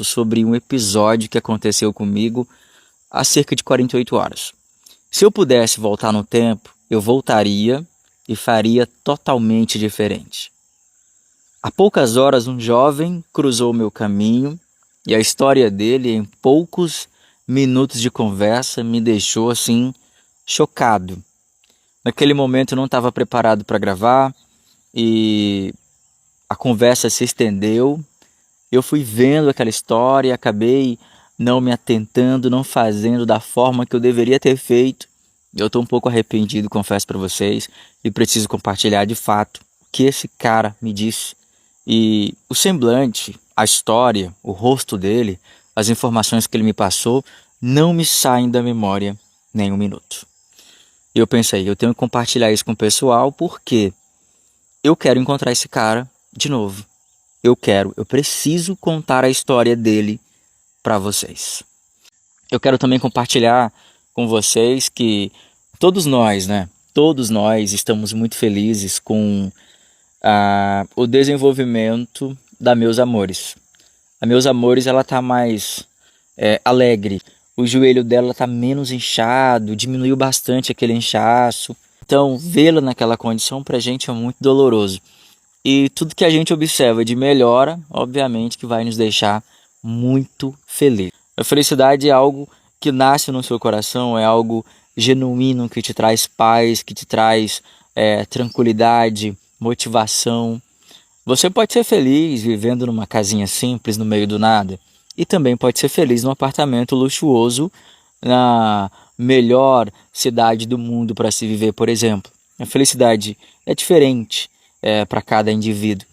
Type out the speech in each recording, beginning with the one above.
sobre um episódio que aconteceu comigo há cerca de 48 horas. Se eu pudesse voltar no tempo, eu voltaria e faria totalmente diferente. Há poucas horas, um jovem cruzou o meu caminho e a história dele, em poucos minutos de conversa, me deixou assim chocado. Naquele momento eu não estava preparado para gravar e a conversa se estendeu. Eu fui vendo aquela história e acabei não me atentando, não fazendo da forma que eu deveria ter feito. Eu estou um pouco arrependido, confesso para vocês, e preciso compartilhar de fato o que esse cara me disse. E o semblante, a história, o rosto dele, as informações que ele me passou, não me saem da memória nem um minuto. E eu pensei, eu tenho que compartilhar isso com o pessoal porque eu quero encontrar esse cara de novo. Eu preciso contar a história dele para vocês. Eu quero também compartilhar com vocês que todos nós, Todos nós estamos muito felizes com o desenvolvimento da Meus Amores. A Meus Amores, ela tá mais alegre. O joelho dela tá menos inchado, diminuiu bastante aquele inchaço. Então, vê-la naquela condição pra gente é muito doloroso. E tudo que a gente observa de melhora, obviamente que vai nos deixar muito feliz. A felicidade é algo que nasce no seu coração, é algo genuíno que te traz paz, que te traz tranquilidade, motivação. Você pode ser feliz vivendo numa casinha simples no meio do nada e também pode ser feliz num apartamento luxuoso na melhor cidade do mundo para se viver, por exemplo. A felicidade é diferente para cada indivíduo,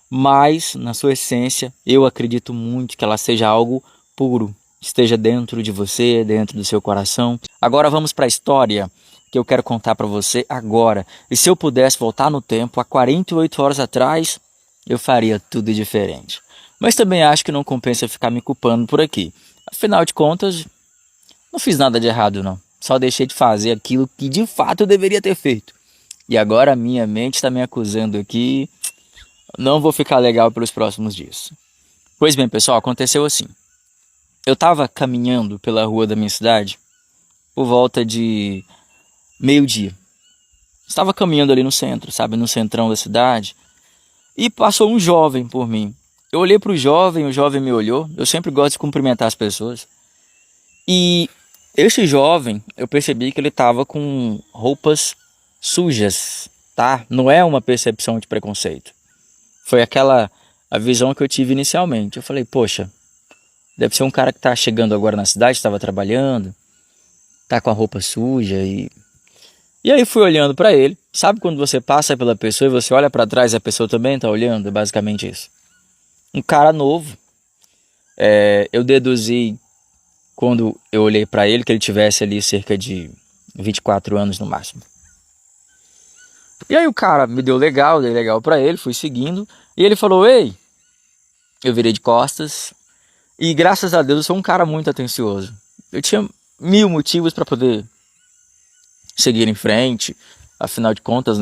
mas na sua essência eu acredito muito que ela seja algo puro, esteja dentro de você, dentro do seu coração. Agora vamos para a história que eu quero contar para você agora. E se eu pudesse voltar no tempo, há 48 horas atrás, eu faria tudo diferente. Mas também acho que não compensa ficar me culpando por aqui. Afinal de contas, não fiz nada de errado não. Só deixei de fazer aquilo que de fato eu deveria ter feito. E agora a minha mente está me acusando aqui. Não vou ficar legal pelos próximos dias. Pois bem, pessoal, aconteceu assim. Eu estava caminhando pela rua da minha cidade por volta de meio-dia. Estava caminhando ali no centro, sabe, no centrão da cidade. E passou um jovem por mim. Eu olhei para o jovem me olhou. Eu sempre gosto de cumprimentar as pessoas. E esse jovem, eu percebi que ele estava com roupas sujas, tá? Não é uma percepção de preconceito. Foi a visão que eu tive inicialmente. Eu falei, poxa, deve ser um cara que tá chegando agora na cidade, estava trabalhando, tá com a roupa suja e aí fui olhando para ele. Sabe quando você passa pela pessoa e você olha para trás e a pessoa também tá olhando? É basicamente isso. Um cara novo. Eu deduzi quando eu olhei para ele que ele tivesse ali cerca de 24 anos no máximo. E aí o cara me deu legal, dei legal pra ele, fui seguindo. E ele falou, ei. Eu virei de costas. E graças a Deus eu sou um cara muito atencioso. Eu tinha 1000 motivos pra poder seguir em frente. Afinal de contas,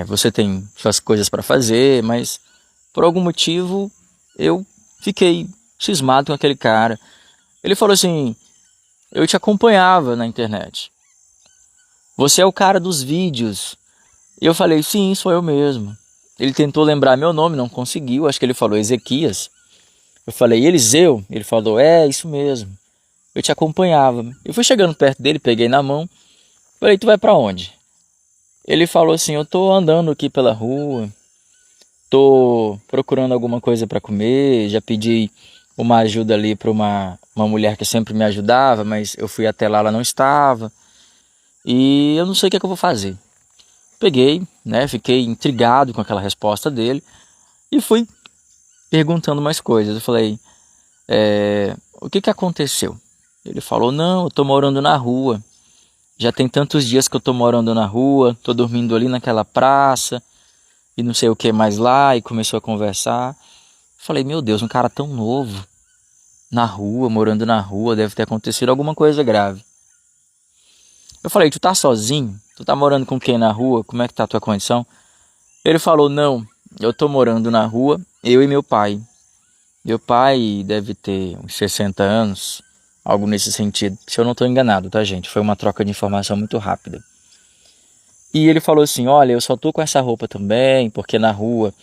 você tem suas coisas pra fazer. Mas por algum motivo eu fiquei cismado com aquele cara. Ele falou assim, eu te acompanhava na internet. Você é o cara dos vídeos. E eu falei, sim, sou eu mesmo. Ele tentou lembrar meu nome, não conseguiu. Acho que ele falou Ezequias. Eu falei, Eliseu? Ele falou, isso mesmo. Eu te acompanhava. Eu fui chegando perto dele, peguei na mão. Falei, tu vai pra onde? Ele falou assim, eu tô andando aqui pela rua. Tô procurando alguma coisa pra comer. Já pedi uma ajuda ali pra uma mulher que sempre me ajudava, mas eu fui até lá, ela não estava. E eu não sei o que é que eu vou fazer. Peguei, fiquei intrigado com aquela resposta dele e fui perguntando mais coisas. Eu falei, o que aconteceu? Ele falou, não, eu tô morando na rua. Já tem tantos dias que eu tô morando na rua, tô dormindo ali naquela praça e não sei o que mais lá. E começou a conversar. Eu falei, meu Deus, um cara tão novo, na rua, morando na rua, deve ter acontecido alguma coisa grave. Eu falei, tu tá sozinho? Tu tá morando com quem na rua? Como é que tá a tua condição? Ele falou, não, eu tô morando na rua, eu e meu pai. Meu pai deve ter uns 60 anos, algo nesse sentido. Se eu não estou enganado, tá, gente? Foi uma troca de informação muito rápida. E ele falou assim: olha, eu só tô com essa roupa também, porque na rua,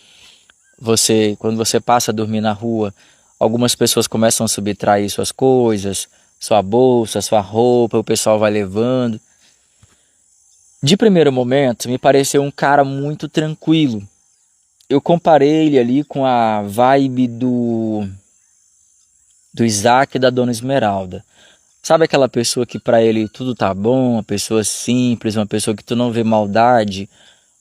quando você passa a dormir na rua, algumas pessoas começam a subtrair suas coisas, sua bolsa, sua roupa, o pessoal vai levando. De primeiro momento, me pareceu um cara muito tranquilo. Eu comparei ele ali com a vibe do Isaac e da Dona Esmeralda. Sabe aquela pessoa que para ele tudo tá bom, uma pessoa simples, uma pessoa que tu não vê maldade,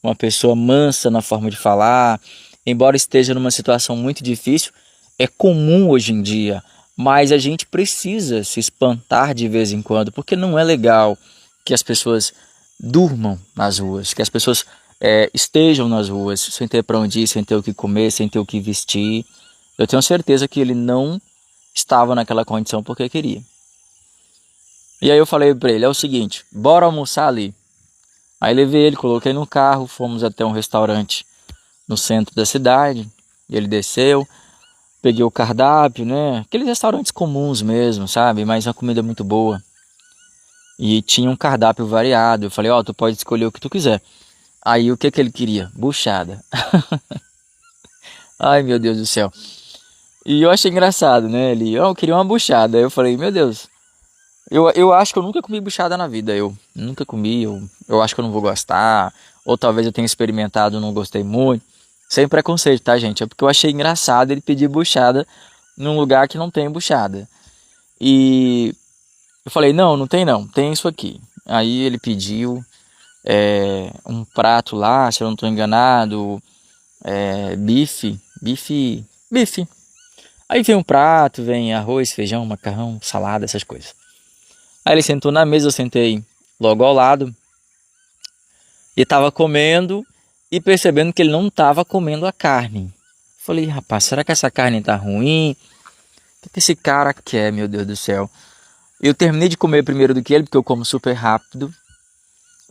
uma pessoa mansa na forma de falar, embora esteja numa situação muito difícil, é comum hoje em dia, mas a gente precisa se espantar de vez em quando, porque não é legal que as pessoas durmam nas ruas, que as pessoas estejam nas ruas sem ter para onde ir, sem ter o que comer, sem ter o que vestir. Eu tenho certeza que ele não estava naquela condição porque queria. E aí eu falei para ele, é o seguinte, bora almoçar ali. Aí levei ele, coloquei no carro, fomos até um restaurante no centro da cidade. E ele desceu, peguei o cardápio, né? Aqueles restaurantes comuns mesmo, sabe? Mas uma comida muito boa. E tinha um cardápio variado. Eu falei, ó, tu pode escolher o que tu quiser. Aí o que ele queria? Buchada. Ai, meu Deus do céu. E eu achei engraçado, né? Ele, ó, eu queria uma buchada. Aí eu falei, meu Deus. Eu acho que eu nunca comi buchada na vida. Eu nunca comi, eu acho que eu não vou gostar. Ou talvez eu tenha experimentado e não gostei muito. Sem preconceito, tá, gente? É porque eu achei engraçado ele pedir buchada num lugar que não tem buchada. E eu falei, não, não tem não, tem isso aqui. Aí ele pediu um prato lá, se eu não estou enganado, bife. Aí vem um prato, vem arroz, feijão, macarrão, salada, essas coisas. Aí ele sentou na mesa, eu sentei logo ao lado e estava comendo e percebendo que ele não estava comendo a carne. Falei, rapaz, será que essa carne tá ruim? O que esse cara quer, meu Deus do céu? Eu terminei de comer primeiro do que ele, porque eu como super rápido.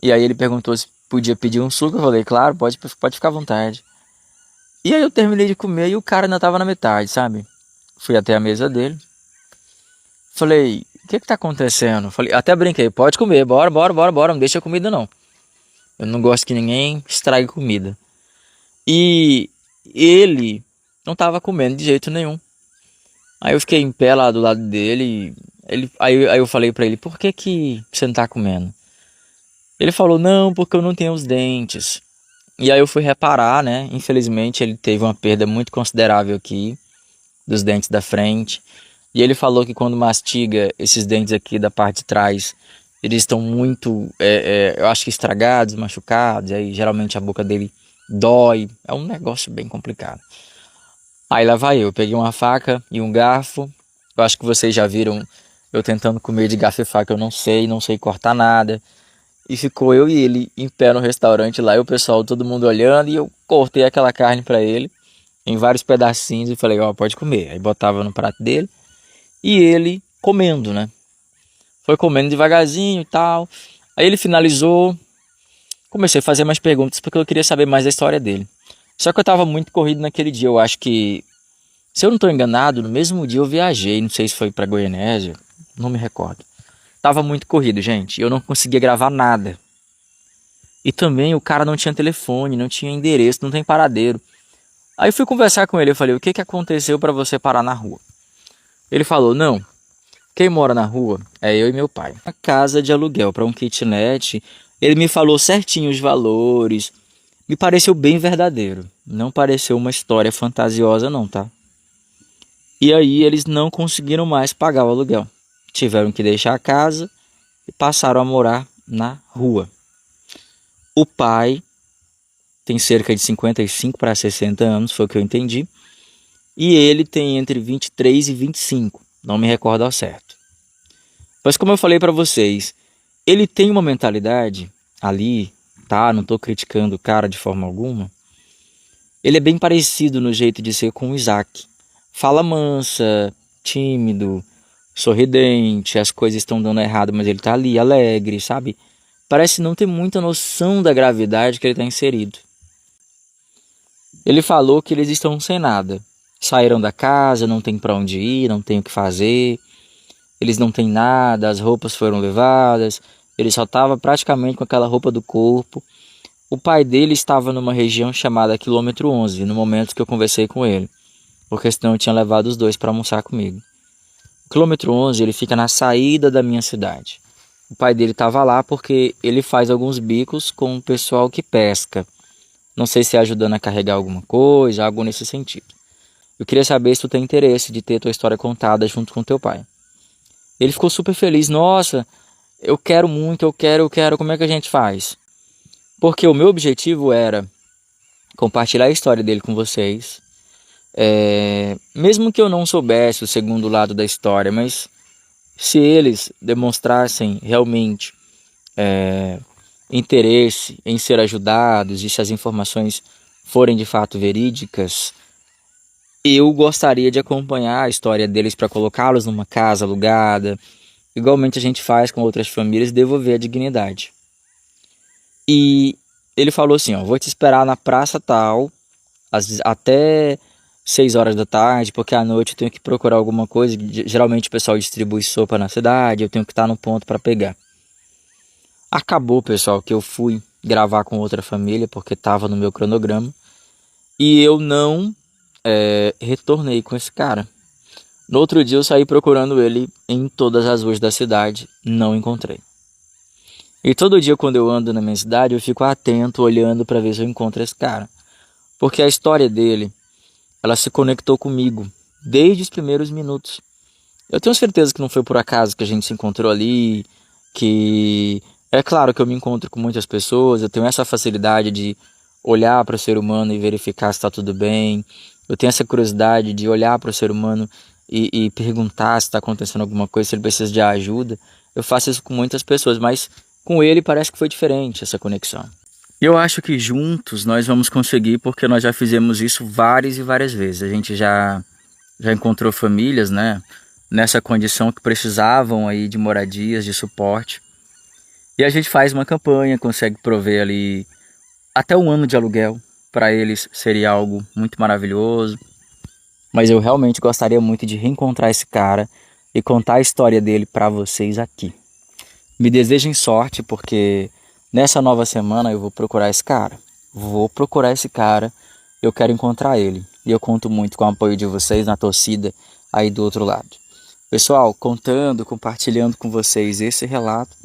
E aí ele perguntou se podia pedir um suco. Eu falei, claro, pode ficar à vontade. E aí eu terminei de comer e o cara ainda estava na metade, sabe? Fui até a mesa dele. Falei, o que tá acontecendo? Falei, até brinquei, pode comer, bora, não deixa a comida não. Eu não gosto que ninguém estrague comida. E ele não tava comendo de jeito nenhum. Aí eu fiquei em pé lá do lado dele. Aí eu falei pra ele, por que você não tá comendo? Ele falou, não, porque eu não tenho os dentes. E aí eu fui reparar, né? Infelizmente ele teve uma perda muito considerável aqui dos dentes da frente. E ele falou que quando mastiga esses dentes aqui da parte de trás, eles estão muito, eu acho que estragados, machucados. Aí geralmente a boca dele dói. É um negócio bem complicado. Aí lá vai eu, peguei uma faca e um garfo. Eu acho que vocês já viram eu tentando comer de garfo e faca, eu não sei cortar nada. E ficou eu e ele em pé no restaurante lá, e o pessoal, todo mundo olhando, e eu cortei aquela carne para ele em vários pedacinhos e falei, ó, pode comer. Aí botava no prato dele e ele comendo, né? Foi comendo devagarzinho e tal. Aí ele finalizou, comecei a fazer mais perguntas porque eu queria saber mais da história dele. Só que eu tava muito corrido naquele dia, eu acho que, se eu não estou enganado, no mesmo dia eu viajei, não sei se foi para Goianésia, não me recordo. Tava muito corrido, gente, eu não conseguia gravar nada. E também o cara não tinha telefone, não tinha endereço, não tem paradeiro. Aí eu fui conversar com ele, eu falei, o que aconteceu para você parar na rua? Ele falou, não, quem mora na rua é eu e meu pai. Uma casa de aluguel para um kitnet, ele me falou certinho os valores, me pareceu bem verdadeiro. Não pareceu uma história fantasiosa não, tá? E aí eles não conseguiram mais pagar o aluguel. Tiveram que deixar a casa e passaram a morar na rua. O pai tem cerca de 55 para 60 anos, foi o que eu entendi. E ele tem entre 23 e 25, não me recordo ao certo. Mas como eu falei para vocês, ele tem uma mentalidade ali, tá? Não estou criticando o cara de forma alguma. Ele é bem parecido no jeito de ser com o Isaac. Fala mansa, tímido, sorridente, as coisas estão dando errado, mas ele tá ali, alegre, sabe? Parece não ter muita noção da gravidade que ele está inserido. Ele falou que eles estão sem nada. Saíram da casa, não tem para onde ir, não tem o que fazer, eles não têm nada, as roupas foram levadas, ele só estava praticamente com aquela roupa do corpo. O pai dele estava numa região chamada Quilômetro 11, no momento que eu conversei com ele, porque senão eu tinha levado os dois para almoçar comigo. O Quilômetro 11 ele fica na saída da minha cidade. O pai dele estava lá porque ele faz alguns bicos com o pessoal que pesca. Não sei se é ajudando a carregar alguma coisa, algo nesse sentido. Eu queria saber se tu tem interesse de ter tua história contada junto com teu pai. Ele ficou super feliz. Nossa, eu quero muito, eu quero. Como é que a gente faz? Porque o meu objetivo era compartilhar a história dele com vocês. Mesmo que eu não soubesse o segundo lado da história, mas se eles demonstrassem realmente interesse em ser ajudados e se as informações forem de fato verídicas, eu gostaria de acompanhar a história deles para colocá-los numa casa alugada, igualmente a gente faz com outras famílias, e devolver a dignidade. E ele falou assim, ó, vou te esperar na praça tal, até 6 horas da tarde, porque à noite eu tenho que procurar alguma coisa, geralmente o pessoal distribui sopa na cidade, eu tenho que estar no ponto para pegar. Acabou, pessoal, que eu fui gravar com outra família, porque estava no meu cronograma, e eu não retornei com esse cara. No outro dia eu saí procurando ele em todas as ruas da cidade, não encontrei. E todo dia quando eu ando na minha cidade eu fico atento, olhando para ver se eu encontro esse cara. Porque a história dele, ela se conectou comigo desde os primeiros minutos. Eu tenho certeza que não foi por acaso que a gente se encontrou ali, que é claro que eu me encontro com muitas pessoas, eu tenho essa facilidade de olhar para o ser humano e verificar se está tudo bem. Eu tenho essa curiosidade de olhar para o ser humano e perguntar se está acontecendo alguma coisa, se ele precisa de ajuda. Eu faço isso com muitas pessoas, mas com ele parece que foi diferente essa conexão. Eu acho que juntos nós vamos conseguir, porque nós já fizemos isso várias e várias vezes. A gente já encontrou famílias, né, nessa condição que precisavam aí de moradias, de suporte. E a gente faz uma campanha, consegue prover ali até 1 ano de aluguel. Para eles seria algo muito maravilhoso. Mas eu realmente gostaria muito de reencontrar esse cara e contar a história dele para vocês aqui. Me desejem sorte, porque nessa nova semana eu vou procurar esse cara. Eu quero encontrar ele. E eu conto muito com o apoio de vocês na torcida aí do outro lado. Pessoal, contando, compartilhando com vocês esse relato,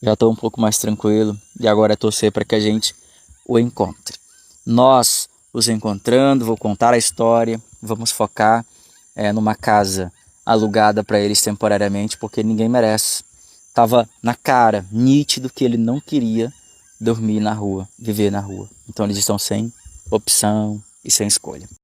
já estou um pouco mais tranquilo. E agora é torcer para que a gente o encontre. Nós os encontrando, vou contar a história, vamos focar numa casa alugada para eles temporariamente, porque ninguém merece. Tava na cara, nítido, que ele não queria dormir na rua, viver na rua. Então eles estão sem opção e sem escolha.